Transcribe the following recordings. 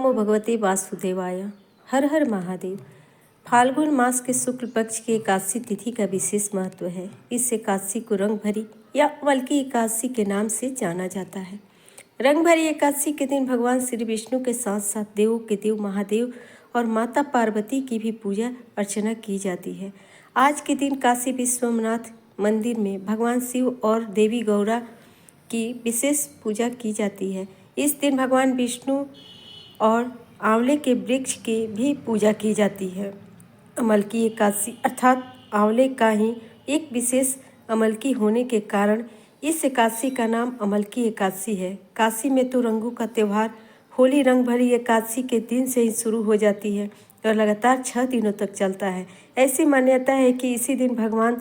नमो भगवते वासुदेवाय। हर हर महादेव। फाल्गुन मास के शुक्ल पक्ष की एकादशी तिथि का विशेष महत्व है। इस एकादशी को रंग भरी या बल्कि एकादशी के नाम से जाना जाता है। रंग भरी एकादशी के दिन भगवान श्री विष्णु के साथ साथ देवों के देव महादेव और माता पार्वती की भी पूजा अर्चना की जाती है। आज के दिन काशी विश्वनाथ मंदिर में भगवान शिव और देवी गौरा की विशेष पूजा की जाती है। इस दिन भगवान विष्णु और आंवले के वृक्ष की भी पूजा की जाती है। अमल की एकादशी अर्थात आंवले का ही एक विशेष अमल की होने के कारण इस एकादशी का नाम अमल की एकादशी है। काशी में तो रंगों का त्यौहार होली रंग भरी एकादशी के दिन से ही शुरू हो जाती है और लगातार 6 दिनों तक चलता है। ऐसी मान्यता है कि इसी दिन भगवान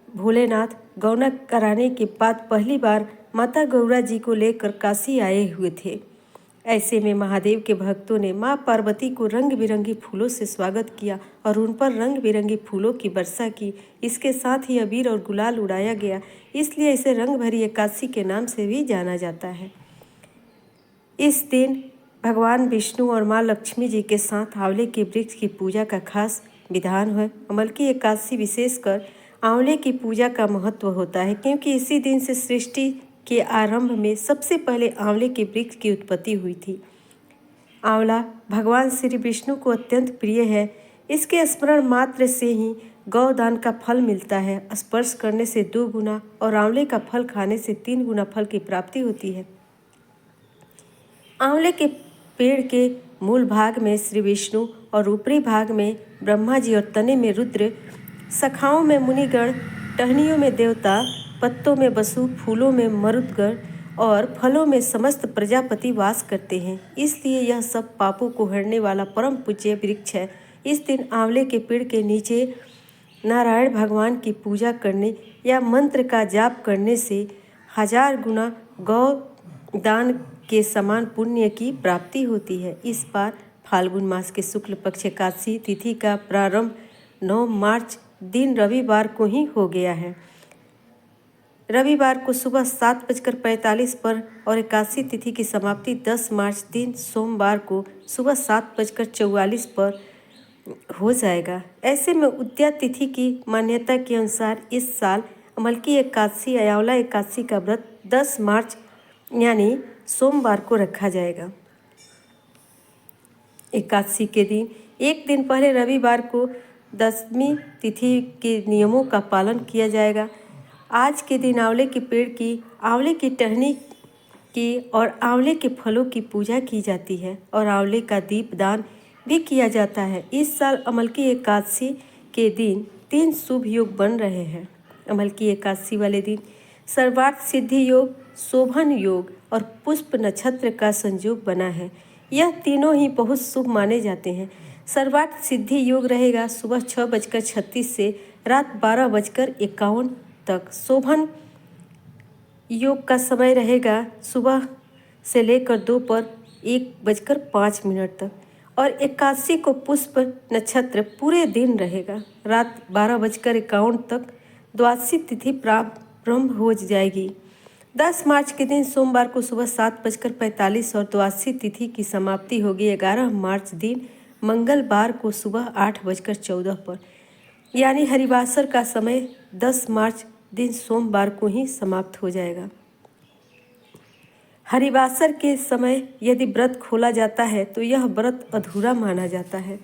भोलेनाथ गौना कराने के बाद पहली बार माता गौरा जी को लेकर काशी आए हुए थे। ऐसे में महादेव के भक्तों ने माँ पार्वती को रंग बिरंगे फूलों से स्वागत किया और उन पर रंग बिरंगे फूलों की वर्षा की। इसके साथ ही अबीर और गुलाल उड़ाया गया, इसलिए इसे रंग भरी एकादशी के नाम से भी जाना जाता है। इस दिन भगवान विष्णु और माँ लक्ष्मी जी के साथ आंवले के वृक्ष की पूजा का खास विधान है। अमल की एकादशी विशेषकर आंवले की पूजा का महत्व होता है, क्योंकि इसी दिन से सृष्टि के आरंभ में सबसे पहले आंवले के वृक्ष की उत्पत्ति हुई थी। आंवला भगवान श्री विष्णु को अत्यंत प्रिय है। इसके स्मरण मात्र से ही गौदान का फल मिलता है। स्पर्श करने से 2 गुना और आंवले का फल खाने से 3 गुना फल की प्राप्ति होती है। आंवले के पेड़ के मूल भाग में श्री विष्णु और ऊपरी भाग में ब्रह्मा जी और तने में रुद्र, शाखाओं में मुनिगण, टहनियों में देवता, पत्तों में वसु, फूलों में मरुदगण और फलों में समस्त प्रजापति वास करते हैं। इसलिए यह सब पापों को हरने वाला परम पूज्य वृक्ष है। इस दिन आंवले के पेड़ के नीचे नारायण भगवान की पूजा करने या मंत्र का जाप करने से 1000 गुना गौ दान के समान पुण्य की प्राप्ति होती है। इस बार फाल्गुन मास के शुक्ल पक्ष एकादशी तिथि का प्रारंभ 9 मार्च दिन रविवार को ही हो गया है। रविवार को सुबह 7:45 पर और एकादशी तिथि की समाप्ति 10 मार्च दिन सोमवार को सुबह 7:44 पर हो जाएगा। ऐसे में उद्या तिथि की मान्यता के अनुसार इस साल अमल की एकादशी आंवला एकादशी का व्रत 10 मार्च यानी सोमवार को रखा जाएगा। एकादशी के दिन एक दिन पहले रविवार को दशमी तिथि के नियमों का पालन किया जाएगा। आज के दिन आंवले के पेड़ की, आंवले की टहनी की और आंवले के फलों की पूजा की जाती है और आंवले का दीपदान भी किया जाता है। इस साल अमल की एकादशी के दिन 3 शुभ योग बन रहे हैं। अमल की एकादशी वाले दिन सर्वार्थ सिद्धि योग, शोभन योग और पुष्प नक्षत्र का संयोग बना है। यह तीनों ही बहुत शुभ माने जाते हैं। सर्वार्थ सिद्धि योग रहेगा सुबह 6:36 से रात 12:51 तक। शोभन योग का समय रहेगा सुबह से लेकर दोपहर 1:05 तक और एकादशी को पुष्प नक्षत्र पूरे दिन रहेगा। रात 12:51 तक द्वादशी तिथि प्रारंभ हो जाएगी। 10 मार्च के दिन सोमवार को सुबह 7:45 और द्वादशी तिथि की समाप्ति होगी 11 मार्च दिन मंगलवार को सुबह 8:14 पर, यानी हरिवासर का समय 10 मार्च दिन सोमवार को ही समाप्त हो जाएगा। हरिवासर के समय यदि व्रत खोला जाता है तो यह व्रत अधूरा माना जाता है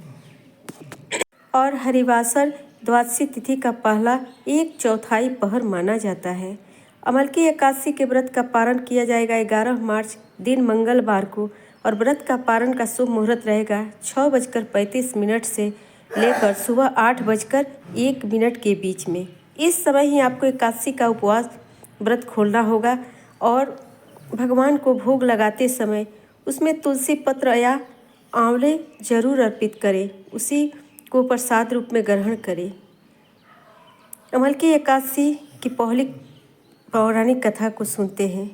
और हरिवासर द्वादशी तिथि का पहला 1/4 पहर माना जाता है। अमल की एकादशी के व्रत का पारण किया जाएगा 11 मार्च दिन मंगलवार को और व्रत का पारण का शुभ मुहूर्त रहेगा 6:35 से लेकर सुबह 8:01 के बीच में। इस समय ही आपको एकादशी का उपवास व्रत खोलना होगा और भगवान को भोग लगाते समय उसमें तुलसी पत्र या आंवले जरूर अर्पित करें, उसी को प्रसाद रूप में ग्रहण करें। अमल की एकादशी की पौराणिक कथा को सुनते हैं।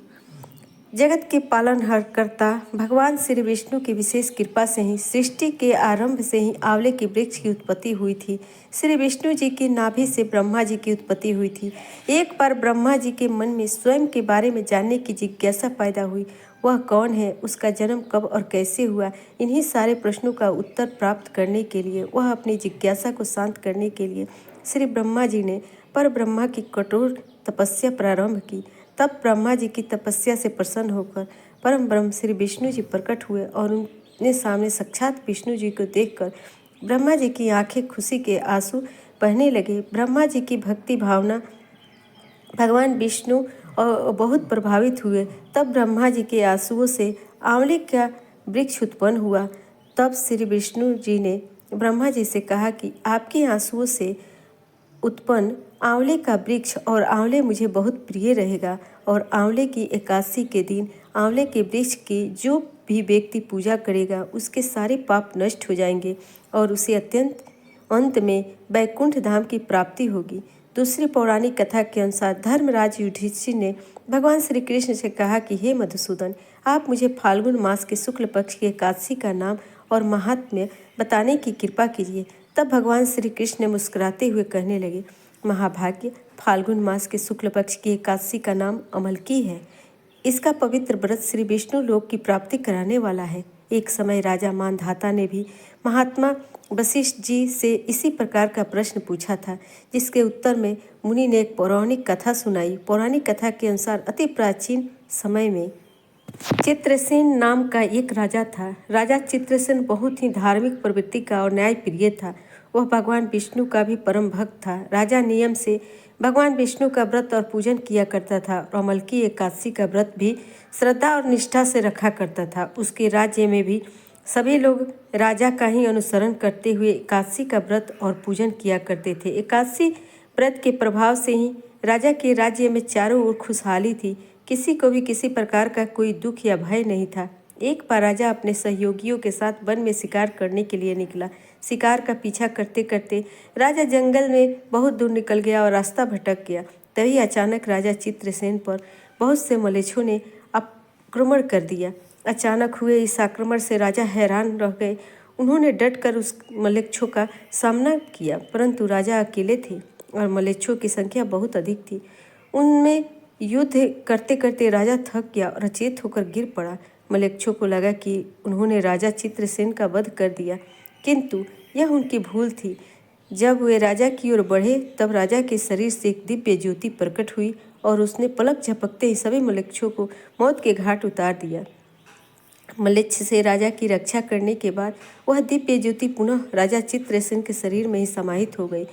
जगत के पालनहारकर्ता भगवान श्री विष्णु की विशेष कृपा से ही सृष्टि के आरंभ से ही आंवले के वृक्ष की उत्पत्ति हुई थी। श्री विष्णु जी की नाभि से ब्रह्मा जी की उत्पत्ति हुई थी। एक बार ब्रह्मा जी के मन में स्वयं के बारे में जानने की जिज्ञासा पैदा हुई। वह कौन है, उसका जन्म कब और कैसे हुआ, इन्हीं सारे प्रश्नों का उत्तर प्राप्त करने के लिए, वह अपनी जिज्ञासा को शांत करने के लिए श्री ब्रह्मा जी ने पर ब्रह्मा की कठोर तपस्या प्रारंभ की। तब ब्रह्मा जी की तपस्या से प्रसन्न होकर परम ब्रह्म श्री विष्णु जी प्रकट हुए और उनके सामने साक्षात विष्णु जी को देखकर ब्रह्मा जी की आंखें खुशी के आंसू बहने लगे। ब्रह्मा जी की भक्ति भावना भगवान विष्णु और बहुत प्रभावित हुए। तब ब्रह्मा जी के आंसुओं से आंवले का वृक्ष उत्पन्न हुआ। तब श्री विष्णु जी ने ब्रह्मा जी से कहा कि आपके आंसुओं से उत्पन्न आंवले का वृक्ष और आंवले मुझे बहुत प्रिय रहेगा, और आंवले की एकादशी के दिन आंवले के वृक्ष की जो भी व्यक्ति पूजा करेगा उसके सारे पाप नष्ट हो जाएंगे और उसे अत्यंत अंत में वैकुंठ धाम की प्राप्ति होगी। दूसरी पौराणिक कथा के अनुसार धर्मराज युधिष्ठिर ने भगवान श्री कृष्ण से कहा कि हे मधुसूदन, आप मुझे फाल्गुन मास के शुक्ल पक्ष की एकादशी का नाम और महात्म्य बताने की कृपा कीजिए। तब भगवान श्री कृष्ण ने मुस्कुराते हुए कहने लगे, महाभाग्य, फाल्गुन मास के शुक्ल पक्ष की एकादशी का नाम अमलकी है। इसका पवित्र व्रत श्री विष्णु लोक की प्राप्ति कराने वाला है। एक समय राजा मानधाता ने भी महात्मा वशिष्ठ जी से इसी प्रकार का प्रश्न पूछा था, जिसके उत्तर में मुनि ने एक पौराणिक कथा सुनाई। पौराणिक कथा के अनुसार अति प्राचीन समय में चित्रसेन नाम का एक राजा था। राजा चित्रसेन बहुत ही धार्मिक प्रवृत्ति का और न्यायप्रिय था। वह भगवान विष्णु का भी परम भक्त था। राजा नियम से भगवान विष्णु का व्रत और पूजन किया करता था और अमलकी एकादशी का व्रत भी श्रद्धा और निष्ठा से रखा करता था। उसके राज्य में भी सभी लोग राजा का ही अनुसरण करते हुए एकादशी का व्रत और पूजन किया करते थे। एकादशी व्रत के प्रभाव से ही राजा के राज्य में चारों ओर खुशहाली थी। किसी को भी किसी प्रकार का कोई दुख या भय नहीं था। एक बार राजा अपने सहयोगियों के साथ वन में शिकार करने के लिए निकला। शिकार का पीछा करते करते राजा जंगल में बहुत दूर निकल गया और रास्ता भटक गया। तभी अचानक राजा चित्रसेन पर बहुत से मलेच्छों ने आक्रमण कर दिया। अचानक हुए इस आक्रमण से राजा हैरान रह गए। उन्होंने डटकर उस मलेच्छों का सामना किया, परंतु राजा अकेले थे और मलेच्छों की संख्या बहुत अधिक थी। उनमें युद्ध करते करते राजा थक गया और अचेत होकर गिर पड़ा। मलेच्छों को लगा कि उन्होंने राजा चित्रसेन का वध कर दिया, किंतु यह उनकी भूल थी। जब वे राजा की ओर बढ़े तब राजा के शरीर से एक दिव्य ज्योति प्रकट हुई और उसने पलक झपकते ही सभी मलेच्छों को मौत के घाट उतार दिया। मलेच्छ से राजा की रक्षा करने के बाद वह दिव्य ज्योति पुनः राजा चित्रसेन के शरीर में ही समाहित हो गई।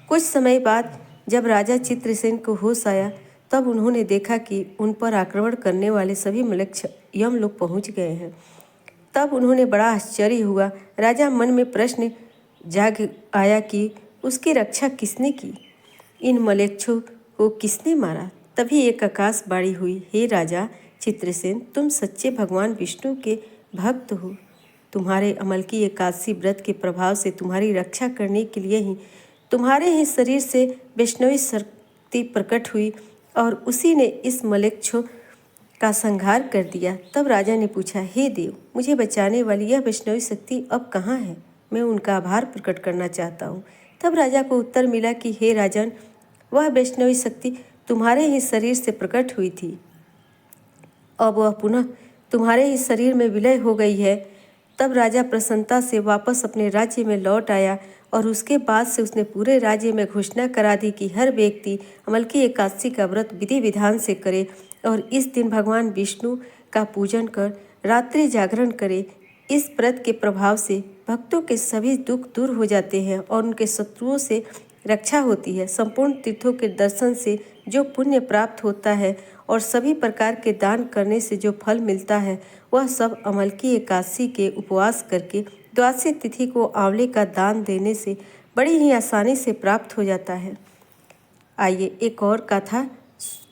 कुछ समय बाद जब राजा चित्रसेन को होश आया तब उन्होंने देखा कि उन पर आक्रमण करने वाले सभी मलेच्छ यमलोक पहुंच गए हैं। तब उन्होंने बड़ा आश्चर्य हुआ। राजा मन में प्रश्न जाग आया कि उसकी रक्षा किसने की, इन मलेच्छों को किसने मारा। तभी एक आकाशवाणी हुई, हे राजा चित्रसेन, तुम सच्चे भगवान विष्णु के भक्त हो। तुम्हारे अमलकी एकादशी व्रत के प्रभाव से तुम्हारी रक्षा करने के लिए ही तुम्हारे ही शरीर से वैष्णवी शक्ति प्रकट हुई और उसी ने इस मलेच्छों का संहार कर दिया। तब राजा ने पूछा, हे देव, मुझे बचाने वाली यह वैष्णवी शक्ति अब कहाँ है? मैं उनका आभार प्रकट करना चाहता हूँ। तब राजा को उत्तर मिला कि हे राजन, वह वैष्णवी शक्ति तुम्हारे ही शरीर से प्रकट हुई थी, अब वह पुनः तुम्हारे ही शरीर में विलय हो गई है। तब राजा प्रसन्नता से वापस अपने राज्य में लौट आया और उसके बाद से उसने पूरे राज्य में घोषणा करा दी कि हर व्यक्ति अमलकी एकादशी का व्रत विधि विधान से करे और इस दिन भगवान विष्णु का पूजन कर रात्रि जागरण करे। इस व्रत के प्रभाव से भक्तों के सभी दुख दूर हो जाते हैं और उनके शत्रुओं से रक्षा होती है। संपूर्ण तीर्थों के दर्शन से जो पुण्य प्राप्त होता है और सभी प्रकार के दान करने से जो फल मिलता है, वह सब अमलकी एकादशी के उपवास करके द्वादशी तिथि को आंवले का दान देने से बड़ी ही आसानी से प्राप्त हो जाता है। आइए एक और कथा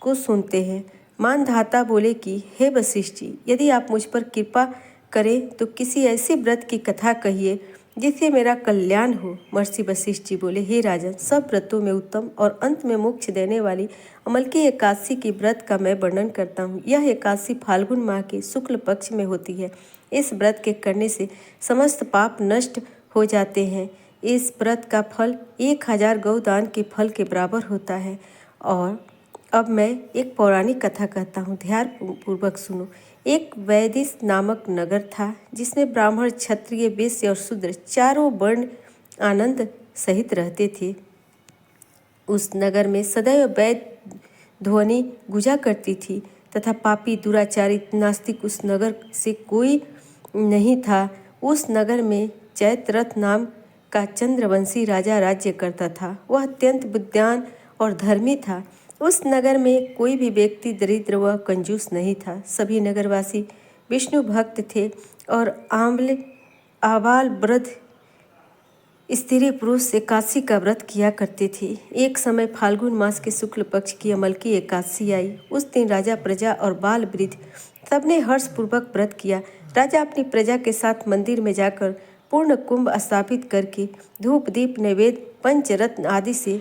को सुनते हैं। मानधाता बोले कि हे वशिष्ठ जी, यदि आप मुझ पर कृपा करें तो किसी ऐसे व्रत की कथा कहिए जिससे मेरा कल्याण हो। महर्षि वशिष्ठ जी बोले, हे राजन, सब व्रतों में उत्तम और अंत में मोक्ष देने वाली अमलकी एकादशी की व्रत का मैं वर्णन करता हूँ। यह एकादशी फाल्गुन माह के शुक्ल पक्ष में होती है। इस व्रत के करने से समस्त पाप नष्ट हो जाते हैं। इस व्रत का फल 1000 गौदान के फल के बराबर होता है। और अब मैं एक पौराणिक कथा कहता हूँ, ध्यान पूर्वक सुनो। एक वैदिश नामक नगर था, जिसमें ब्राह्मण, क्षत्रिय, वैश्य और शूद्र चारों वर्ण आनंद सहित रहते थे। उस नगर में सदैव वैद ध्वनि गुजा करती थी तथा पापी, दुराचारी, नास्तिक उस नगर से कोई नहीं था। उस नगर में चैत्ररथ नाम का चंद्रवंशी राजा राज्य करता था। वह अत्यंत बुद्धिमान और धर्मी था। उस नगर में कोई भी व्यक्ति दरिद्र व कंजूस नहीं था। सभी नगरवासी विष्णु भक्त थे और आबाल वृद्ध, स्त्री पुरुष एकादशी का व्रत किया करते थे। एक समय फाल्गुन मास के शुक्ल पक्ष की अमलकी एकादशी आई। उस दिन राजा, प्रजा और बाल वृद्ध सबने हर्षपूर्वक व्रत किया। राजा अपनी प्रजा के साथ मंदिर में जाकर पूर्ण कुंभ स्थापित करके धूप, दीप, नैवेद्य, पंचरत्न आदि से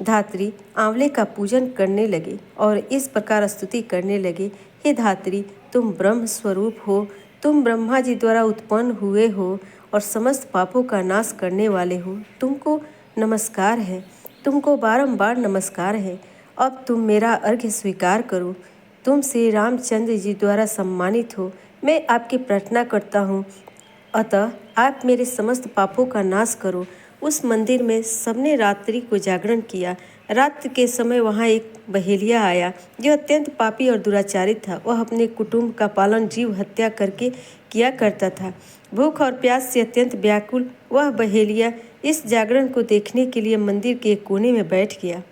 धात्री आंवले का पूजन करने लगे और इस प्रकार स्तुति करने लगे, हे धात्री, तुम ब्रह्म स्वरूप हो, तुम ब्रह्मा जी द्वारा उत्पन्न हुए हो और समस्त पापों का नाश करने वाले हो। तुमको नमस्कार है, तुमको बारंबार नमस्कार है। अब तुम मेरा अर्घ्य स्वीकार करो। तुम श्री रामचंद्र जी द्वारा सम्मानित हो। मैं आपकी प्रार्थना करता हूँ, अतः आप मेरे समस्त पापों का नाश करो। उस मंदिर में सबने रात्रि को जागरण किया। रात के समय वहाँ एक बहेलिया आया, जो अत्यंत पापी और दुराचारी था। वह अपने कुटुंब का पालन जीव हत्या करके किया करता था। भूख और प्यास से अत्यंत व्याकुल वह बहेलिया इस जागरण को देखने के लिए मंदिर के एक कोने में बैठ गया।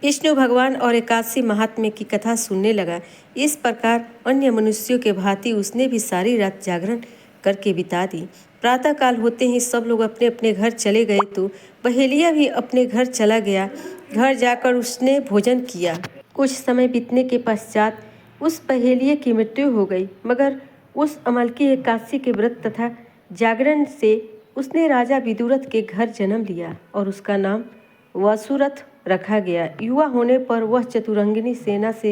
विष्णु भगवान और एकादशी महात्म्य की कथा सुनने लगा। इस प्रकार अन्य मनुष्यों के भांति उसने भी सारी रात जागरण करके बिता दी। प्रातःकाल होते ही सब लोग अपने अपने घर चले गए तो बहेलिया भी अपने घर चला गया। घर जाकर उसने भोजन किया। कुछ समय बीतने के पश्चात उस बहेलिये की मृत्यु हो गई, मगर उस अमलकी एकादशी के व्रत तथा जागरण से उसने राजा विदुरथ के घर जन्म लिया और उसका नाम वसुरथ रखा गया। युवा होने पर वह चतुरंगिनी सेना से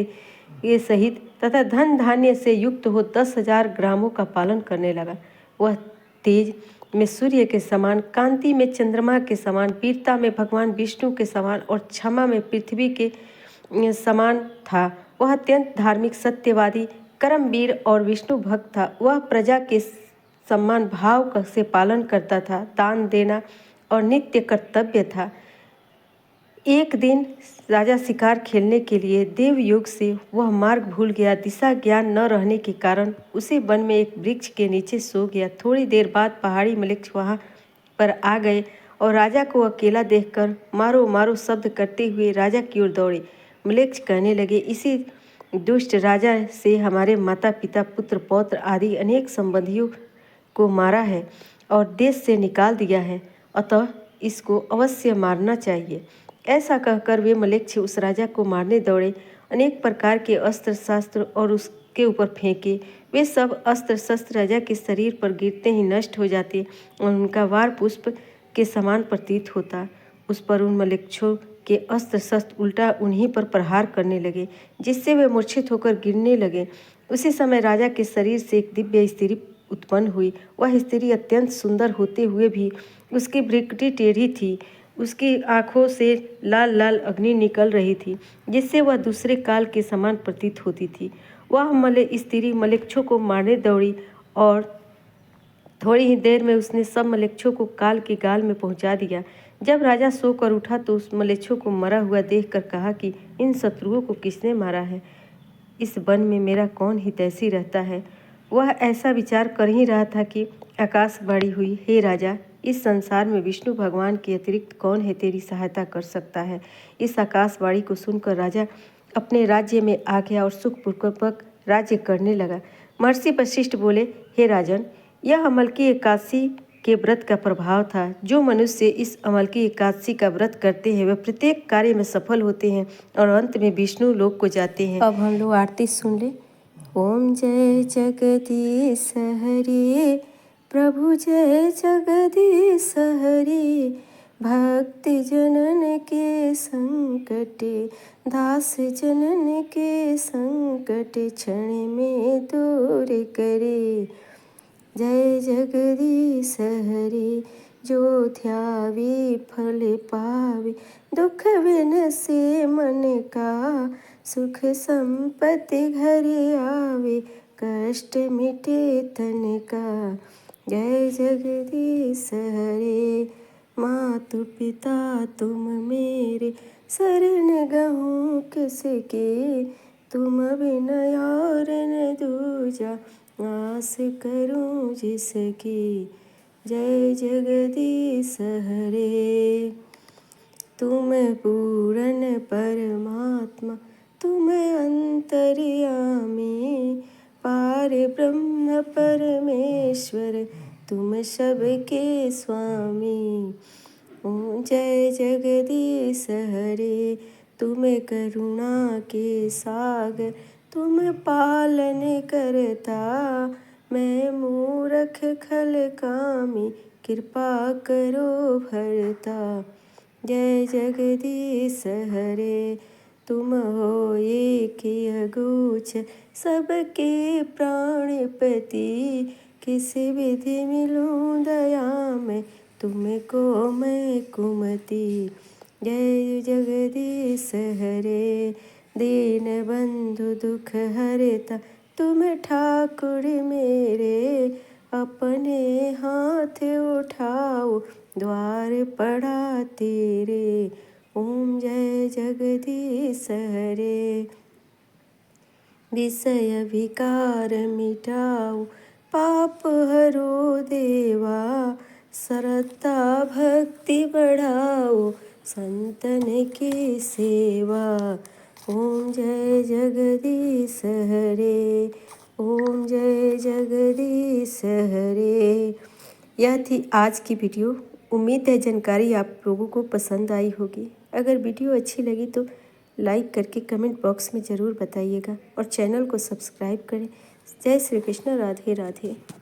ये सहित तथा धन धान्य से युक्त हो 10,000 ग्रामों का पालन करने लगा। वह तेज में सूर्य के समान, कांति में चंद्रमा के समान, वीरता में भगवान विष्णु के समान और क्षमा में पृथ्वी के समान था। वह अत्यंत धार्मिक, सत्यवादी, कर्मवीर और विष्णु भक्त था। वह प्रजा के सम्मान भाव से पालन करता था। दान देना और नित्य कर्तव्य था। एक दिन राजा शिकार खेलने के लिए देवयोग से वह मार्ग भूल गया। दिशा ज्ञान न रहने के कारण उसे वन में एक वृक्ष के नीचे सो गया। थोड़ी देर बाद पहाड़ी मलेच्छ वहाँ पर आ गए और राजा को अकेला देखकर मारो मारो शब्द करते हुए राजा की ओर दौड़े। मलेच्छ कहने लगे, इसी दुष्ट राजा से हमारे माता पिता, पुत्र पौत्र आदि अनेक संबंधियों को मारा है और देश से निकाल दिया है, अतः इसको अवश्य मारना चाहिए। ऐसा कहकर वे मलेच्छ उस राजा को मारने दौड़े। अनेक प्रकार के अस्त्र शस्त्र और उसके ऊपर फेंके। वे सब अस्त्र शस्त्र राजा के शरीर पर गिरते ही नष्ट हो जाते और उनका वार पुष्प के समान प्रतीत होता। उस पर उन मलेच्छों के अस्त्र शस्त्र उल्टा उन्हीं पर प्रहार करने लगे, जिससे वे मूर्छित होकर गिरने लगे। उसी समय राजा के शरीर से एक दिव्य स्त्री उत्पन्न हुई। वह स्त्री अत्यंत सुंदर होते हुए भी उसकी भ्रुकुटी टेढ़ी थी। उसकी आँखों से लाल लाल अग्नि निकल रही थी, जिससे वह दूसरे काल के समान प्रतीत होती थी। वह स्त्री मलेच्छों को मारने दौड़ी और थोड़ी ही देर में उसने सब मलेच्छों को काल के गाल में पहुंचा दिया। जब राजा सोकर उठा तो उस मलेच्छों को मरा हुआ देखकर कहा कि इन शत्रुओं को किसने मारा है? इस वन में मेरा कौन हितैषी रहता है? वह ऐसा विचार कर ही रहा था कि आकाशवाणी हुई, हे राजा, इस संसार में विष्णु भगवान के अतिरिक्त कौन है तेरी सहायता कर सकता है? इस आकाशवाणी को सुनकर राजा अपने राज्य में आ गया और सुखपूर्वक राज्य करने लगा। महर्षि वशिष्ठ बोले, हे राजन, यह अमलकी एकादशी के व्रत का प्रभाव था। जो मनुष्य इस अमलकी एकादशी का व्रत करते हैं वे प्रत्येक कार्य में सफल होते हैं और अंत में विष्णु लोक को जाते हैं। अब हम लोग आरती सुन ले। ओम जय जगदीश हरे प्रभु जय जगदीश हरि, भक्ति जनन के संकट, दास जनन के संकट क्षण में दूर करे। जय जगदीश हरि, जो ध्यावे फल पावे, दुख बिन से मन का, सुख संपत्ति घर आवे, कष्ट मिटे तन का। जय जगदीश हरे, मातु पिता तुम मेरे, शरण गहूँ किसके, तुम बिन और न दूजा, आस करूं जिसकी। जय जगदीश हरे, तुम पूर्ण परमात्मा, तुम अंतर्यामी, पार ब्रह्म परमेश्वर, तुम सबके स्वामी। ओम जय जगदीश हरे, तुम करुणा के सागर, तुम पालन करता, मैं मूरख खल कामी, कृपा करो भरता। जय जगदीश हरे, तुम हो एक अगोचर, सबके प्राणपति, किस विधि मिलूं दया में, तुमको मैं कुमति। जय जगदीश हरे, दीन बंधु दुख हरता, तुम ठाकुर मेरे, अपने हाथ उठाओ, द्वार पड़ा तेरे। ओम जय जगदीश हरे, विषय विकार मिटाओ, पाप हरो देवा, श्रद्धा भक्ति बढ़ाओ, संतन की सेवा। ओम जय जगदीश हरे, ओम जय जगदीश हरे। यह थी आज की वीडियो। उम्मीद है जानकारी आप लोगों को पसंद आई होगी। अगर वीडियो अच्छी लगी तो लाइक करके कमेंट बॉक्स में ज़रूर बताइएगा और चैनल को सब्सक्राइब करें। जय श्री कृष्ण, राधे राधे।